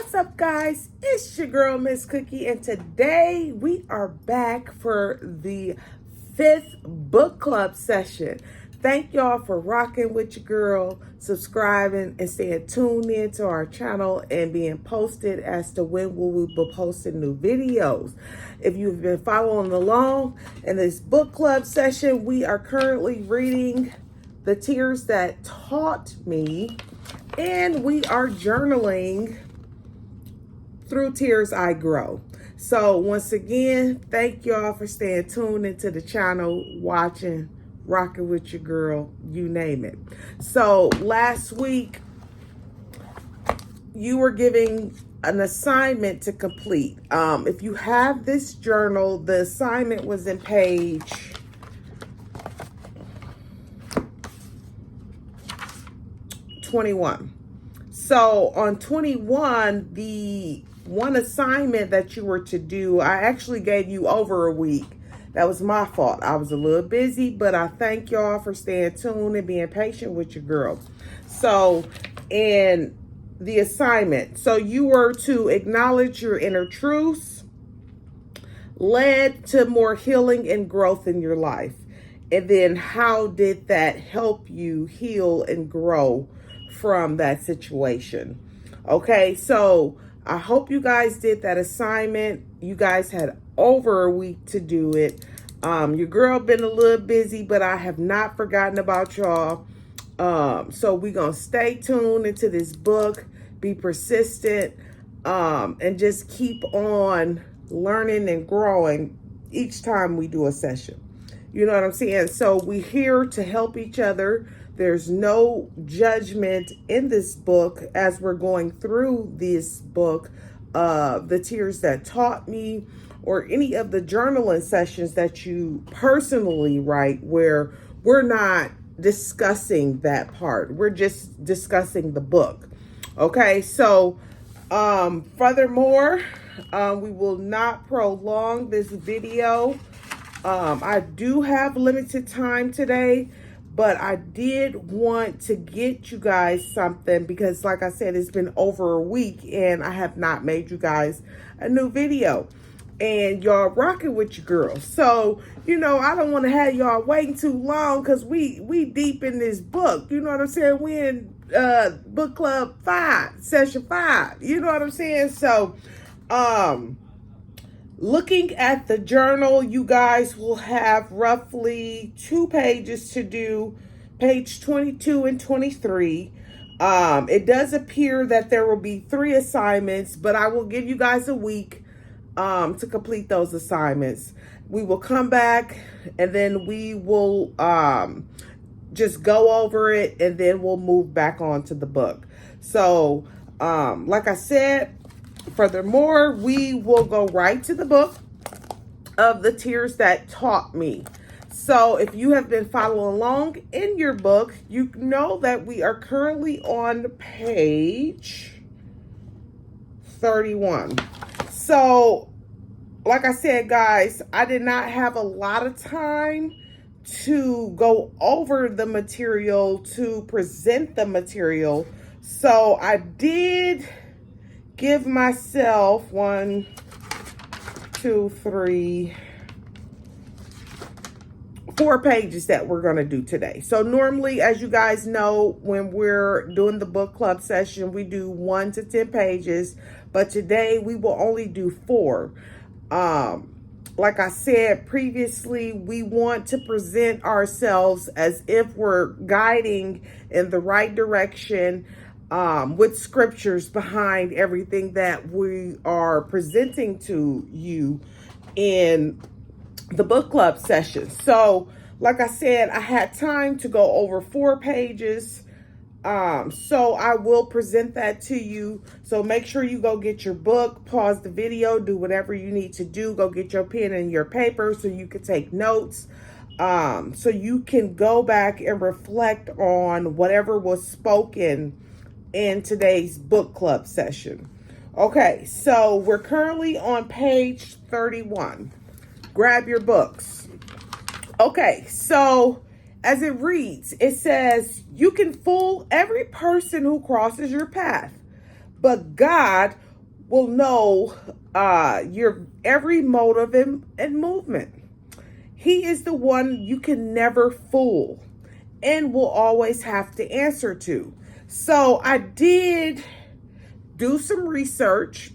What's up, guys? It's your girl, Miss Cookie, and today we are back for the 5th book club session. Thank y'all for rocking with your girl, subscribing, and staying tuned in to our channel and being posted as to when we will be posting new videos. If you've been following along in this book club session, we are currently reading The Tears That Taught Me, and we are journaling Through Tears I Grow. So once again, thank y'all for staying tuned into the channel, watching, rocking with your girl, you name it. So last week, you were giving an assignment to complete. If you have this journal, the assignment was in page 21. So on 21, the one assignment that you were to do, I actually gave you over a week. That was my fault. I was a little busy, but I thank y'all for staying tuned and being patient with your girl. So in the assignment, so you were to acknowledge your inner truths, led to more healing and growth in your life. And then how did that help you heal and grow from that situation? Okay, so I hope you guys did that assignment. You guys had over a week to do it. Your girl been a little busy, but I have not forgotten about y'all. So we're gonna stay tuned into this book, be persistent, and just keep on learning and growing each time we do a session. You know what I'm saying? So we're here to help each other. There's no judgment in this book as we're going through this book, The Tears That Taught Me, or any of the journaling sessions that you personally write, where we're not discussing that part. We're just discussing the book. Okay, so furthermore, we will not prolong this video. I do have limited time today, but I did want to get you guys something because, like I said, it's been over a week and I have not made you guys a new video. And y'all rocking with your girl. So, you know, I don't want to have y'all waiting too long because we deep in this book. You know what I'm saying? We in book club 5, session 5. You know what I'm saying? So, looking at the journal, you guys will have roughly 2 pages to do, page 22 and 23. It does appear that there will be 3 assignments, but I will give you guys a week to complete those assignments. We will come back and then we will just go over it and then we'll move back on to the book. So, like I said, furthermore, we will go right to the book of The Tears That Taught Me. So if you have been following along in your book, you know that we are currently on page 31. So, like I said, guys, I did not have a lot of time to go over the material, to present the material. So I did give myself 1, 2, 3, 4 pages that we're going to do today. So normally, as you guys know, when we're doing the book club session, we do 1 to 10 pages, but today we will only do 4. Like I said previously, we want to present ourselves as if we're guiding in the right direction, with scriptures behind everything that we are presenting to you in the book club session. So, like I said, I had time to go over 4 pages. So I will present that to you. So make sure you go get your book, pause the video, do whatever you need to do. Go get your pen and your paper so you can take notes. So you can go back and reflect on whatever was spoken in today's book club session. Okay, so we're currently on page 31. Grab your books. Okay, so as it reads, it says, you can fool every person who crosses your path, but God will know your every motive and movement. He is the one you can never fool and will always have to answer to. So I did do some research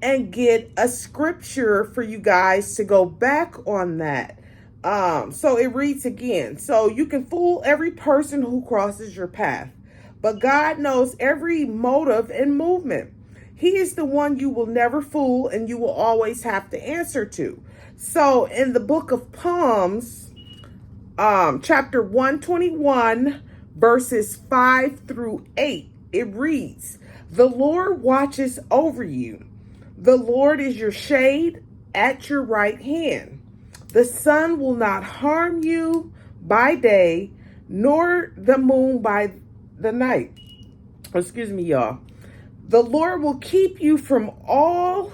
and get a scripture for you guys to go back on that. So it reads again. So you can fool every person who crosses your path, but God knows every motive and movement. He is the one you will never fool and you will always have to answer to. So in the book of Psalms, chapter 121, verses 5 through 8, it reads, "The Lord watches over you. The Lord is your shade at your right hand. The sun will not harm you by day, nor the moon by the night." Excuse me, y'all. "The Lord will keep you from all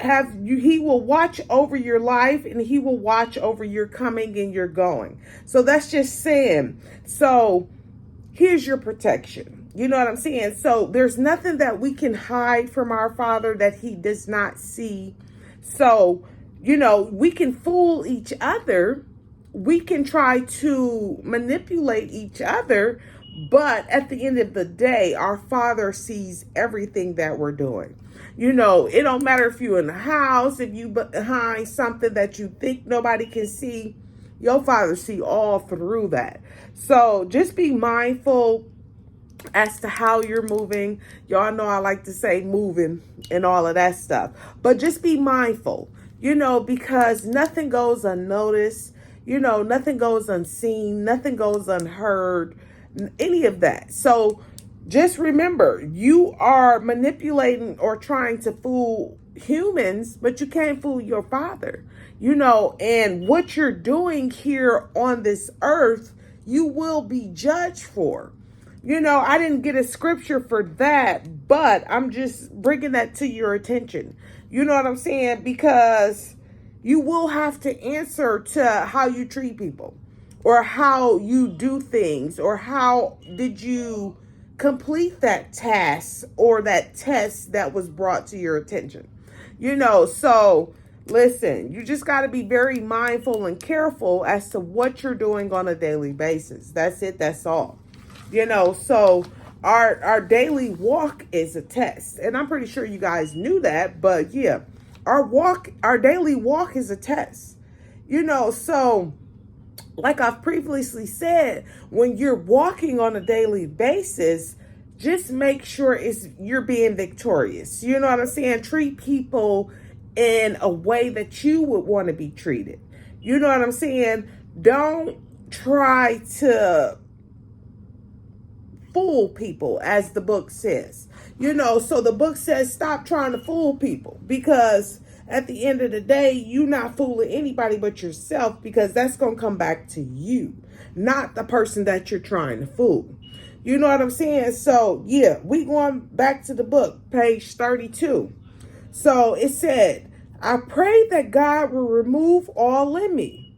he will watch over your life, and he will watch over your coming and your going." So that's just saying, so here's your protection. You know what I'm saying? So there's nothing that we can hide from our Father that he does not see. So, we can fool each other. We can try to manipulate each other. But at the end of the day, our Father sees everything that we're doing. It don't matter if you're in the house, if you behind something that you think nobody can see, your Father see all through that. So just be mindful as to how you're moving. Y'all know I like to say moving and all of that stuff. But just be mindful, because nothing goes unnoticed. Nothing goes unseen. Nothing goes unheard. Any of that. So just remember, you are manipulating or trying to fool humans, but you can't fool your Father. And what you're doing here on this earth, you will be judged for. I didn't get a scripture for that, but I'm just bringing that to your attention. You know what I'm saying? Because you will have to answer to how you treat people, or how you do things, or how did you complete that task or that test that was brought to your attention. So listen, you just got to be very mindful and careful as to what you're doing on a daily basis. That's it. That's all. So our daily walk is a test. And I'm pretty sure you guys knew that, but yeah, our daily walk is a test. So like I've previously said, when you're walking on a daily basis, just make sure you're being victorious. You know what I'm saying? Treat people in a way that you would want to be treated. You know what I'm saying? Don't try to fool people, as the book says. So the book says stop trying to fool people, because at the end of the day, you're not fooling anybody but yourself, because that's going to come back to you, not the person that you're trying to fool. You know what I'm saying? So, yeah, we going back to the book, page 32. So it said, "I pray that God will remove all in me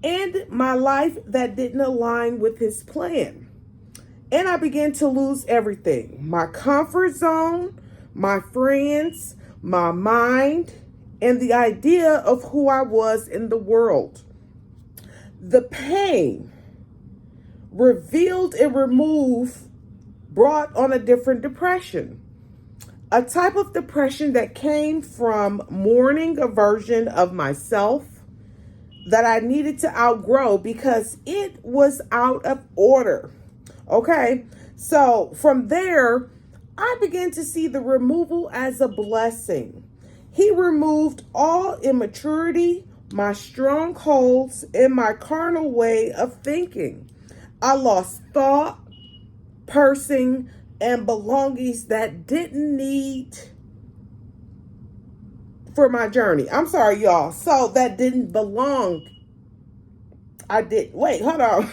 and my life that didn't align with his plan. And I began to lose everything: my comfort zone, my friends, my mind, and the idea of who I was in the world. The pain revealed and removed brought on a different depression, a type of depression that came from mourning a version of myself that I needed to outgrow because it was out of order." Okay, so from there, I began to see the removal as a blessing. He removed all immaturity, my strongholds, and my carnal way of thinking. I lost thought, person, and belongings that didn't need for my journey. I'm sorry, y'all. So that didn't belong. Wait, hold on.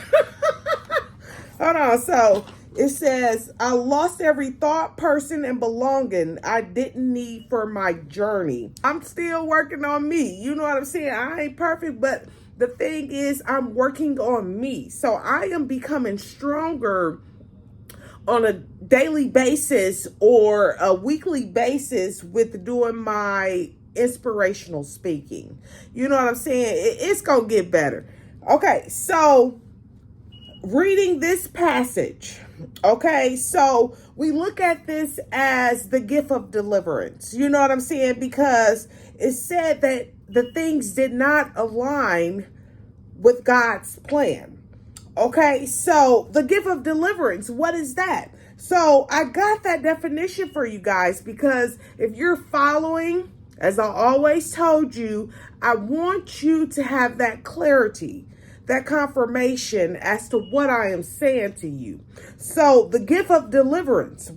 Hold on. So it says, I lost every thought, person, and belonging I didn't need for my journey. I'm still working on me. You know what I'm saying? I ain't perfect, but the thing is, I'm working on me. So I am becoming stronger on a daily basis or a weekly basis with doing my inspirational speaking. You know what I'm saying? It's going to get better. Okay, so reading this passage. Okay, so we look at this as the gift of deliverance. You know what I'm saying? Because it said that the things did not align with God's plan. Okay, so the gift of deliverance, what is that? So I got that definition for you guys because if you're following, as I always told you, I want you to have that clarity, that confirmation as to what I am saying to you. So the gift of deliverance,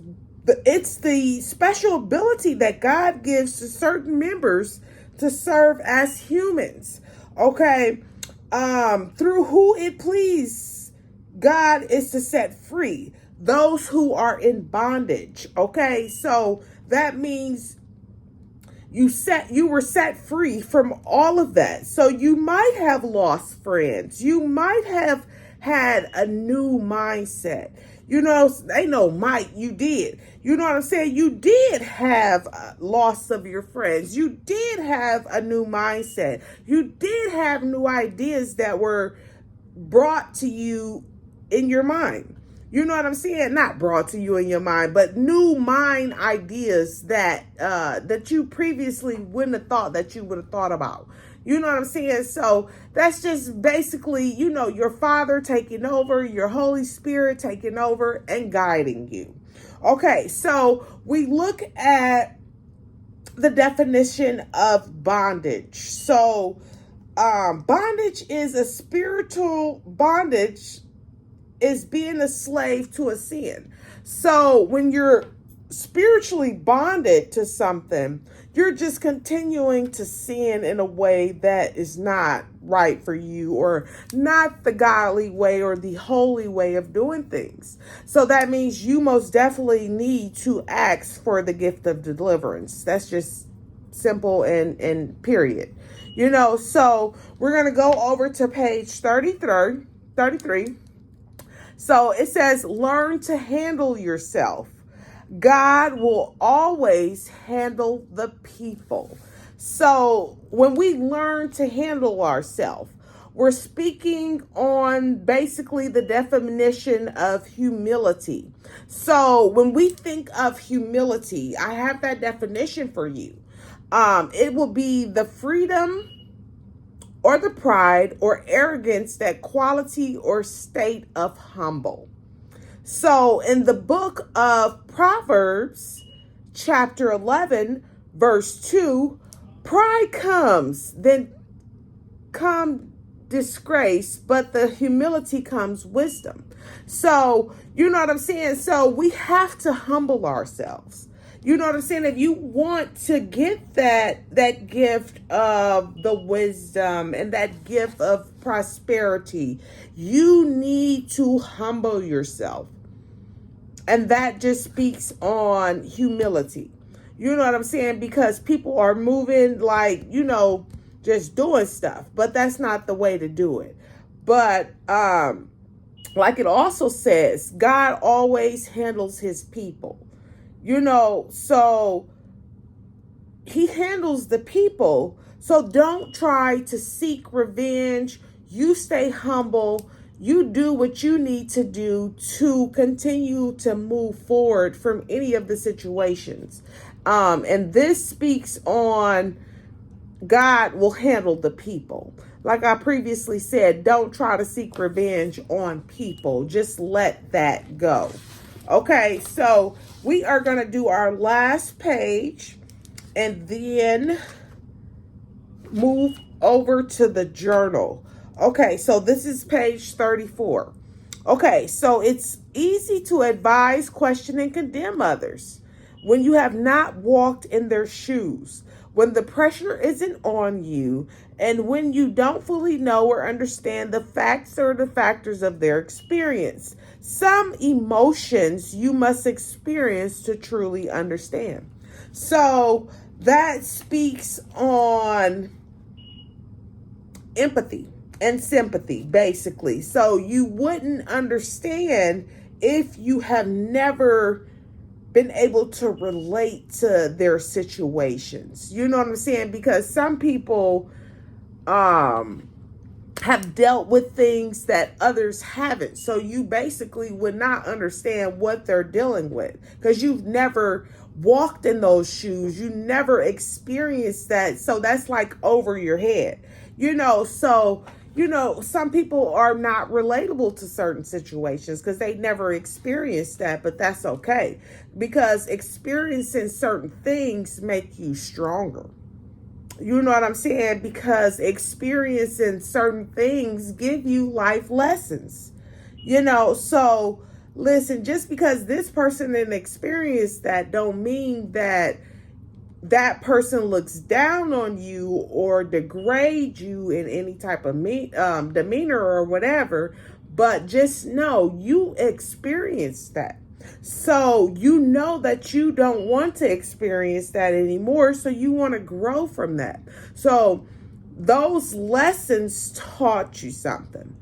it's the special ability that God gives to certain members to serve as humans. Okay, through who it please God is to set free those who are in bondage. Okay, so that means you were set free from all of that. So you might have lost friends. You might have had a new mindset. You know, they know, Mike, you did. You know what I'm saying? You did have loss of your friends. You did have a new mindset. You did have new ideas that were brought to you in your mind. You know what I'm saying? Not brought to you in your mind, but new mind ideas that that you previously wouldn't have thought that you would have thought about. You know what I'm saying? So that's just basically, you know, your Father taking over, your Holy Spirit taking over and guiding you. Okay, so we look at the definition of bondage. So bondage is a spiritual bondage, is being a slave to a sin. So when you're spiritually bonded to something, you're just continuing to sin in a way that is not right for you, or not the godly way or the holy way of doing things. So that means you most definitely need to ask for the gift of deliverance. That's just simple and period. You know, so we're going to go over to page 33. So it says, learn to handle yourself. God will always handle the people. So when we learn to handle ourselves, we're speaking on basically the definition of humility. So when we think of humility, I have that definition for you. It will be the freedom or the pride or arrogance, that quality or state of humble. So in the book of Proverbs, chapter 11, verse 2, pride comes, then come disgrace, but the humility comes wisdom. So, you know what I'm saying? So we have to humble ourselves. You know what I'm saying? If you want to get that gift of the wisdom and that gift of prosperity, you need to humble yourself. And that just speaks on humility. You know what I'm saying? Because people are moving like, you know, just doing stuff, but that's not the way to do it. But like it also says, God always handles his people. You know, so he handles the people. So don't try to seek revenge. You stay humble. You do what you need to do to continue to move forward from any of the situations. And this speaks on God will handle the people. Like I previously said, don't try to seek revenge on people. Just let that go. Okay, so we are going to do our last page and then move over to the journal. Okay, so this is page 34. Okay, so it's easy to advise, question, and condemn others when you have not walked in their shoes, when the pressure isn't on you, and when you don't fully know or understand the facts or the factors of their experience. Some emotions you must experience to truly understand. So that speaks on empathy and sympathy, basically. So you wouldn't understand if you have never been able to relate to their situations. You know what I'm saying? Because some people have dealt with things that others haven't. So you basically would not understand what they're dealing with because you've never walked in those shoes. You never experienced that. So that's like over your head, so some people are not relatable to certain situations because they never experienced that, but that's okay because experiencing certain things make you stronger. You know what I'm saying? Because experiencing certain things give you life lessons. So listen, just because this person didn't experience that don't mean that that person looks down on you or degrade you in any type of demeanor or whatever, but just know you experienced that. So you know that you don't want to experience that anymore, so you want to grow from that. So those lessons taught you something.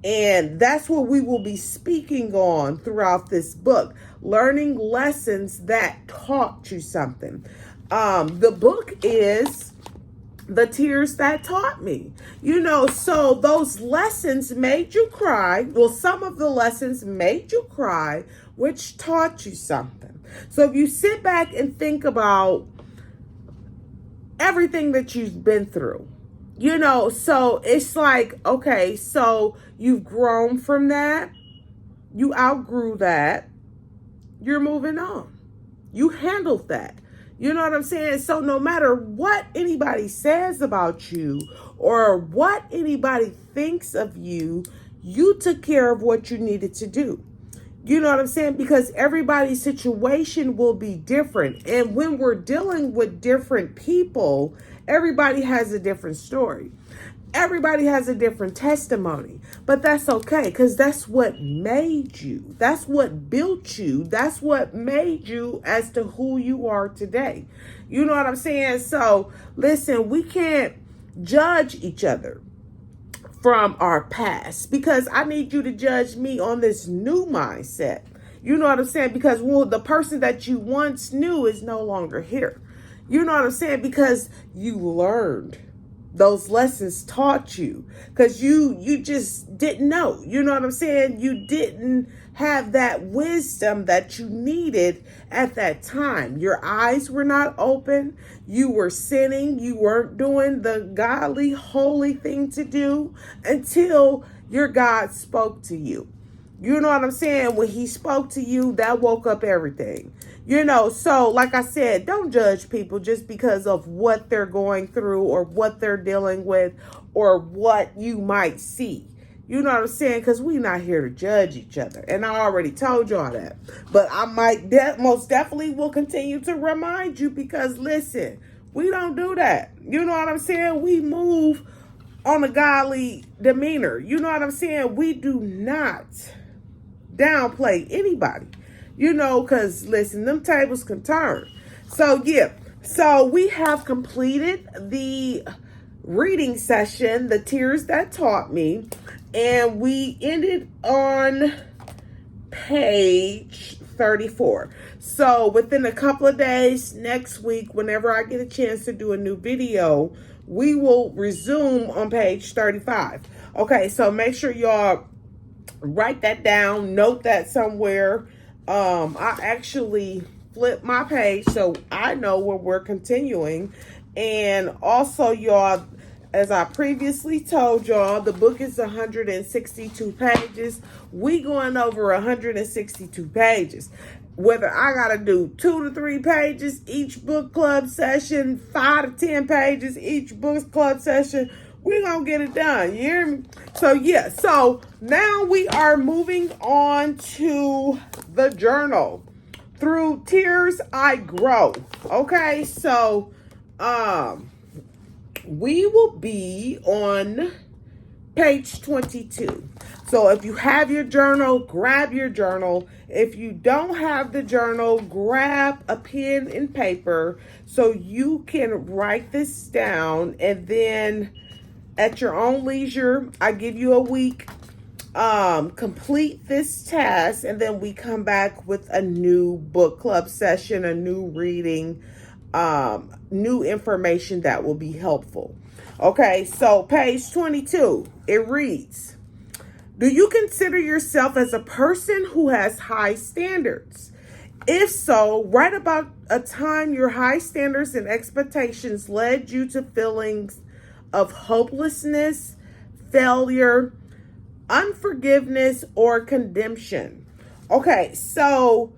And that's what we will be speaking on throughout this book, learning lessons that taught you something. The book is The Tears That Taught Me. So those lessons made you cry. Well, some of the lessons made you cry, which taught you something. So if you sit back and think about everything that you've been through, so it's like, okay, so you've grown from that. You outgrew that. You're moving on. You handled that. You know what I'm saying? So no matter what anybody says about you or what anybody thinks of you, you took care of what you needed to do. You know what I'm saying? Because everybody's situation will be different. And when we're dealing with different people, everybody has a different story. Everybody has a different testimony, but that's okay because that's what made you. That's what built you. That's what made you as to who you are today. You know what I'm saying? So listen, we can't judge each other from our past because I need you to judge me on this new mindset. You know what I'm saying? Because the person that you once knew is no longer here. You know what I'm saying? Because you learned. Those lessons taught you because you just didn't know. You know what I'm saying? You didn't have that wisdom that you needed at that time. Your eyes were not open. You were sinning. You weren't doing the godly, holy thing to do until your God spoke to you. You know what I'm saying? When he spoke to you, that woke up everything. So like I said, don't judge people just because of what they're going through or what they're dealing with or what you might see. You know what I'm saying? Because we're not here to judge each other. And I already told y'all that. But I might most definitely will continue to remind you because, listen, we don't do that. You know what I'm saying? We move on a godly demeanor. You know what I'm saying? We do not downplay anybody. Because listen, them tables can turn. So yeah, so we have completed the reading session, The Tears That Taught Me, and we ended on page 34. So within a couple of days, next week, whenever I get a chance to do a new video, we will resume on page 35. Okay, so make sure y'all write that down, note that somewhere. I actually flip my page so I know where we're continuing. And also, y'all, as I previously told y'all, the book is 162 pages. We going over 162 pages. Whether I got to do 2 to 3 pages each book club session, 5 to 10 pages each book club session, we're going to get it done. You hear me? So, yeah. So, now we are moving on to the journal. Through Tears I Grow. Okay? So, we will be on page 22. So, if you have your journal, grab your journal. If you don't have the journal, grab a pen and paper so you can write this down, and then at your own leisure, I give you a week complete this task, and then we come back with a new book club session, a new reading, new information that will be helpful. Okay, so page 22, it reads, do you consider yourself as a person who has high standards? If so, write about a time your high standards and expectations led you to feelings of hopelessness, failure, unforgiveness, or condemnation. Okay, so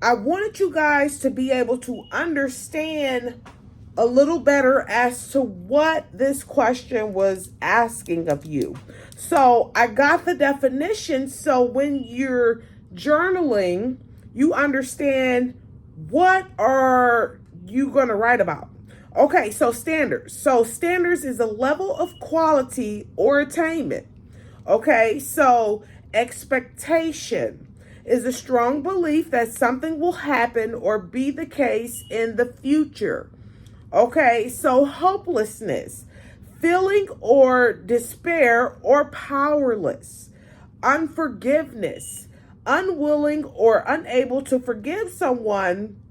I wanted you guys to be able to understand a little better as to what this question was asking of you. So I got the definition, so when you're journaling, you understand what are you going to write about. Okay, so standards. So standards is a level of quality or attainment. Okay, so expectation is a strong belief that something will happen or be the case in the future. Okay, so hopelessness, feeling or despair or powerless. Unforgiveness, unwilling or unable to forgive someone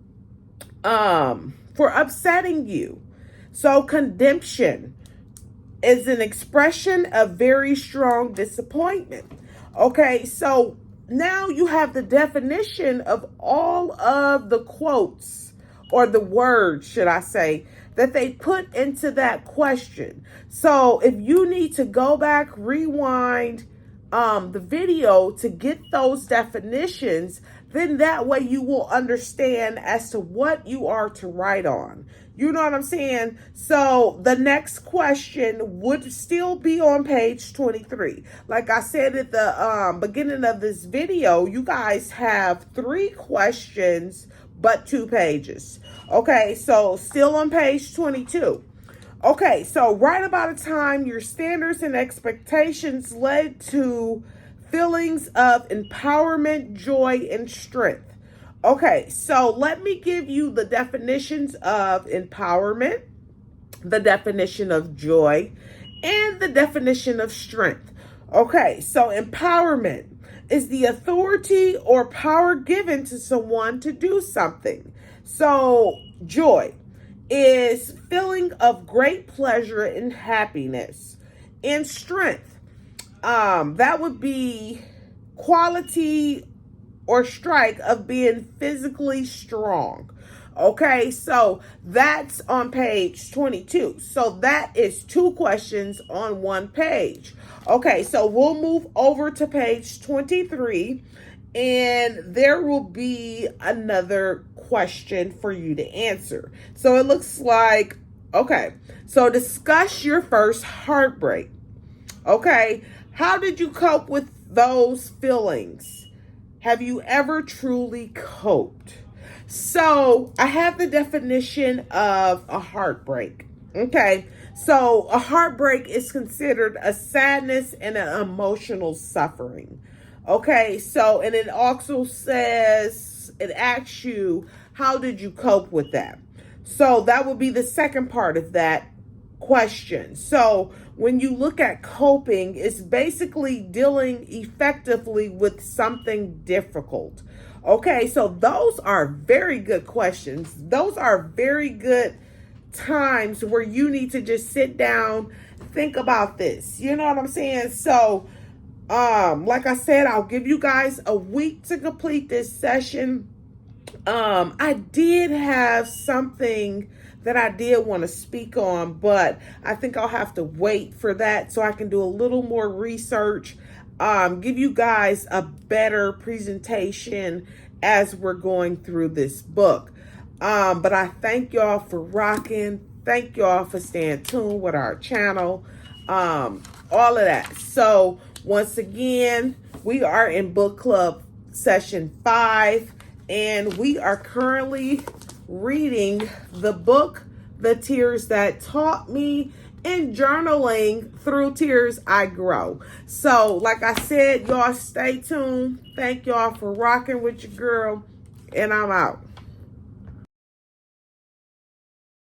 for upsetting you. So condemnation is an expression of very strong disappointment. Okay, so now you have the definition of all of the quotes, or the words, should I say, that they put into that question. So if you need to go back, rewind the video to get those definitions, then that way you will understand as to what you are to write on. You know what I'm saying? So the next question would still be on page 23. Like I said at the beginning of this video, you guys have 3 questions, but 2 pages. Okay, so still on page 22. Okay, so write about a time your standards and expectations led to feelings of empowerment, joy, and strength. Okay, so let me give you the definitions of empowerment, the definition of joy, and the definition of strength. Okay, so empowerment is the authority or power given to someone to do something. So joy is feeling of great pleasure and happiness. And strength, that would be quality or strike of being physically strong. Okay, so that's on page 22. So that is 2 questions on 1 page. Okay, so we'll move over to page 23, and there will be another question for you to answer. So it looks like, okay, so discuss your first heartbreak. Okay, how did you cope with those feelings? Have you ever truly coped? So I have the definition of a heartbreak. Okay, so a heartbreak is considered a sadness and an emotional suffering. Okay, so, and it also says, it asks you, how did you cope with that? So that would be the second part of that question. So when you look at coping, it's basically dealing effectively with something difficult. Okay, so those are very good questions. Those are very good times where you need to just sit down, think about this. You know what I'm saying? So, like I said, I'll give you guys a week to complete this session. I did have something that I did want to speak on, but I think I'll have to wait for that so I can do a little more research, give you guys a better presentation as we're going through this book. But I thank y'all for rocking. Thank y'all for staying tuned with our channel, all of that. So once again, we are in book club session 5, and we are currently reading the book, The Tears That Taught Me, and journaling Through Tears I Grow. So, like I said, y'all stay tuned. Thank y'all for rocking with your girl, and I'm out.